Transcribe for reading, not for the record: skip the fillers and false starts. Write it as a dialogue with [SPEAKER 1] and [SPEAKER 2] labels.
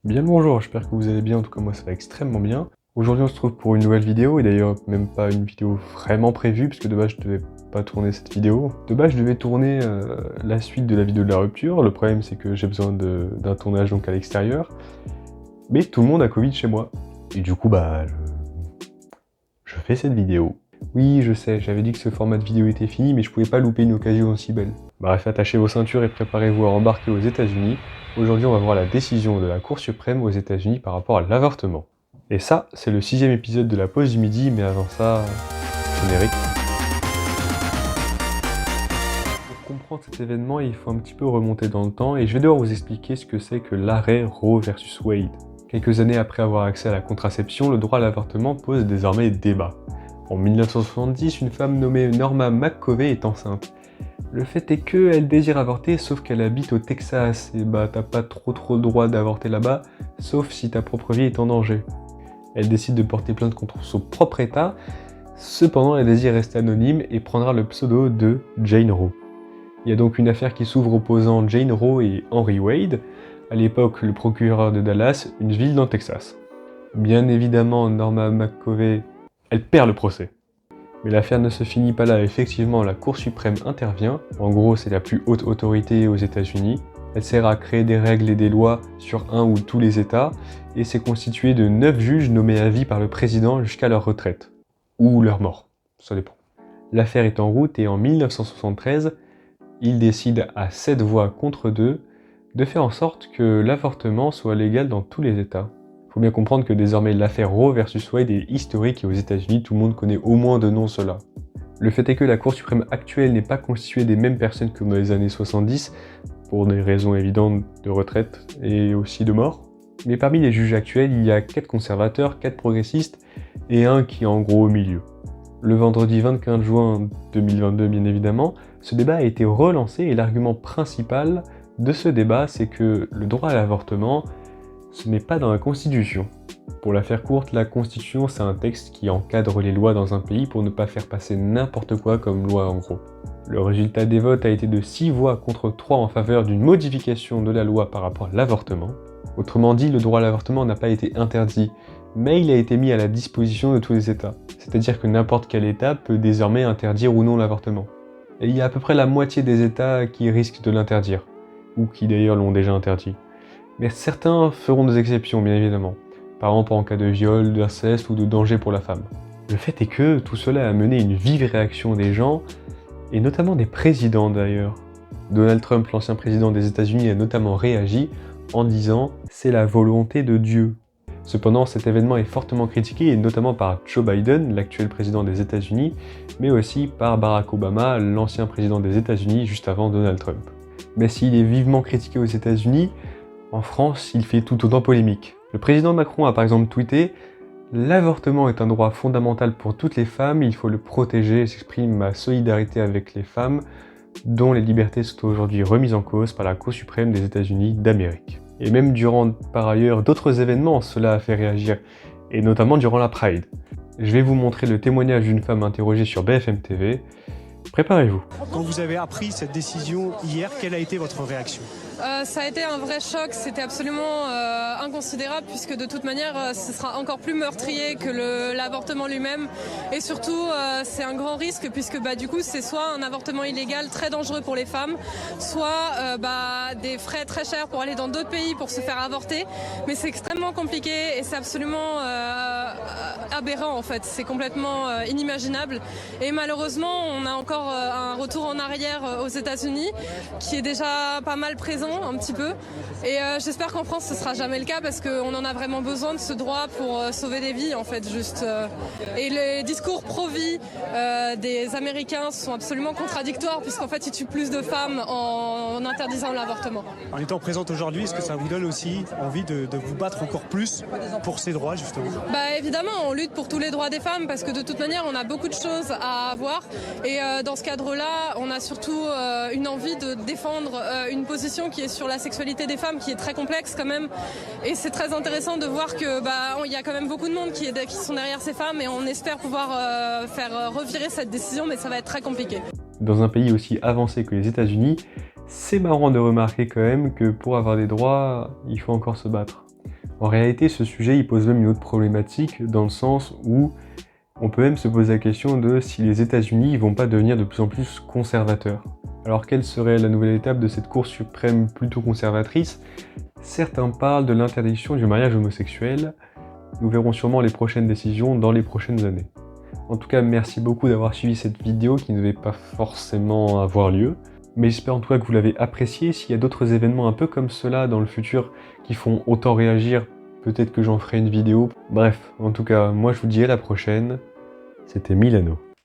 [SPEAKER 1] Bien le bonjour, j'espère que vous allez bien, en tout cas moi ça va extrêmement bien. Aujourd'hui on se trouve pour une nouvelle vidéo, et d'ailleurs même pas une vidéo vraiment prévue, puisque de base je devais pas tourner cette vidéo. De base je devais tourner la suite de la vidéo de la rupture, le problème c'est que j'ai besoin d'un tournage donc à l'extérieur, mais tout le monde a Covid chez moi. Et du coup je fais cette vidéo. Oui je sais, j'avais dit que ce format de vidéo était fini, mais je pouvais pas louper une occasion aussi belle. Bref, attachez vos ceintures et préparez-vous à embarquer aux États-Unis. Aujourd'hui, on va voir la décision de la Cour suprême aux États-Unis par rapport à l'avortement. Et ça, c'est le 6e épisode de la pause du midi, mais avant ça, générique. Pour comprendre cet événement, il faut un petit peu remonter dans le temps, et je vais devoir vous expliquer ce que c'est que l'arrêt Roe versus Wade. Quelques années après avoir accès à la contraception, le droit à l'avortement pose désormais débat. En 1970, une femme nommée Norma McCovey est enceinte. Le fait est qu'elle désire avorter, sauf qu'elle habite au Texas, et t'as pas trop le droit d'avorter là-bas, sauf si ta propre vie est en danger. Elle décide de porter plainte contre son propre état, cependant elle désire rester anonyme et prendra le pseudo de Jane Roe. Il y a donc une affaire qui s'ouvre opposant Jane Roe et Henry Wade, à l'époque le procureur de Dallas, une ville dans le Texas. Bien évidemment, Norma McCovey, elle perd le procès. Mais l'affaire ne se finit pas là, effectivement la Cour suprême intervient, en gros c'est la plus haute autorité aux États-Unis, elle sert à créer des règles et des lois sur un ou tous les États, et c'est constitué de 9 juges nommés à vie par le président jusqu'à leur retraite, ou leur mort, ça dépend. L'affaire est en route et en 1973, il décide à 7 voix contre 2 de faire en sorte que l'avortement soit légal dans tous les États. Faut bien comprendre que désormais l'affaire Roe versus Wade est historique et aux États-Unis tout le monde connaît au moins de nom cela. Le fait est que la Cour suprême actuelle n'est pas constituée des mêmes personnes que dans les années 70, pour des raisons évidentes de retraite et aussi de mort. Mais parmi les juges actuels, il y a 4 conservateurs, 4 progressistes et un qui est en gros au milieu. Le vendredi 25 juin 2022 bien évidemment, ce débat a été relancé et l'argument principal de ce débat c'est que le droit à l'avortement ce n'est pas dans la Constitution. Pour la faire courte, la Constitution c'est un texte qui encadre les lois dans un pays pour ne pas faire passer n'importe quoi comme loi en gros. Le résultat des votes a été de 6 voix contre 3 en faveur d'une modification de la loi par rapport à l'avortement. Autrement dit, le droit à l'avortement n'a pas été interdit, mais il a été mis à la disposition de tous les États. C'est-à-dire que n'importe quel État peut désormais interdire ou non l'avortement. Et il y a à peu près la moitié des États qui risquent de l'interdire, ou qui d'ailleurs l'ont déjà interdit. Mais certains feront des exceptions, bien évidemment. Par exemple en cas de viol, d'inceste ou de danger pour la femme. Le fait est que tout cela a mené une vive réaction des gens, et notamment des présidents d'ailleurs. Donald Trump, l'ancien président des États-Unis, a notamment réagi en disant « c'est la volonté de Dieu ». Cependant, cet événement est fortement critiqué, et notamment par Joe Biden, l'actuel président des États-Unis, mais aussi par Barack Obama, l'ancien président des États-Unis, juste avant Donald Trump. Mais s'il est vivement critiqué aux États-Unis, en France, il fait tout autant polémique. Le président Macron a par exemple tweeté « L'avortement est un droit fondamental pour toutes les femmes, il faut le protéger et s'exprime ma solidarité avec les femmes dont les libertés sont aujourd'hui remises en cause par la Cour suprême des États-Unis d'Amérique. » Et même durant par ailleurs d'autres événements, cela a fait réagir, et notamment durant la Pride. Je vais vous montrer le témoignage d'une femme interrogée sur BFM TV. Préparez-vous.
[SPEAKER 2] Quand vous avez appris cette décision hier, quelle a été votre réaction ?
[SPEAKER 3] Ça a été un vrai choc, c'était absolument inconsidérable puisque de toute manière ce sera encore plus meurtrier que l'avortement lui-même et surtout c'est un grand risque puisque du coup c'est soit un avortement illégal très dangereux pour les femmes, soit des frais très chers pour aller dans d'autres pays pour se faire avorter, mais c'est extrêmement compliqué et c'est absolument aberrant en fait, c'est complètement inimaginable et malheureusement on a encore un retour en arrière aux États-Unis qui est déjà pas mal présent un petit peu et j'espère qu'en France ce sera jamais le cas parce qu'on en a vraiment besoin de ce droit pour sauver des vies en fait juste et les discours pro-vie des Américains sont absolument contradictoires puisqu'en fait ils tuent plus de femmes en interdisant l'avortement.
[SPEAKER 2] En étant présente aujourd'hui, est-ce que ça vous donne aussi envie de vous battre encore plus pour ces droits justement ?
[SPEAKER 3] Évidemment on lutte pour tous les droits des femmes parce que de toute manière on a beaucoup de choses à avoir et dans ce cadre-là on a surtout une envie de défendre une position qui est sur la sexualité des femmes qui est très complexe quand même et c'est très intéressant de voir que il y a quand même beaucoup de monde qui sont derrière ces femmes et on espère pouvoir faire revirer cette décision mais ça va être très compliqué.
[SPEAKER 1] Dans un pays aussi avancé que les États-Unis, c'est marrant de remarquer quand même que pour avoir des droits, il faut encore se battre. En réalité, ce sujet il pose même une autre problématique dans le sens où on peut même se poser la question de si les États-Unis vont pas devenir de plus en plus conservateurs. Alors quelle serait la nouvelle étape de cette Cour suprême plutôt conservatrice? Certains parlent de l'interdiction du mariage homosexuel. Nous verrons sûrement les prochaines décisions dans les prochaines années. En tout cas, merci beaucoup d'avoir suivi cette vidéo qui ne devait pas forcément avoir lieu. Mais j'espère en tout cas que vous l'avez apprécié. S'il y a d'autres événements un peu comme cela dans le futur qui font autant réagir, peut-être que j'en ferai une vidéo. Bref, en tout cas, moi je vous dis à la prochaine. C'était Milano.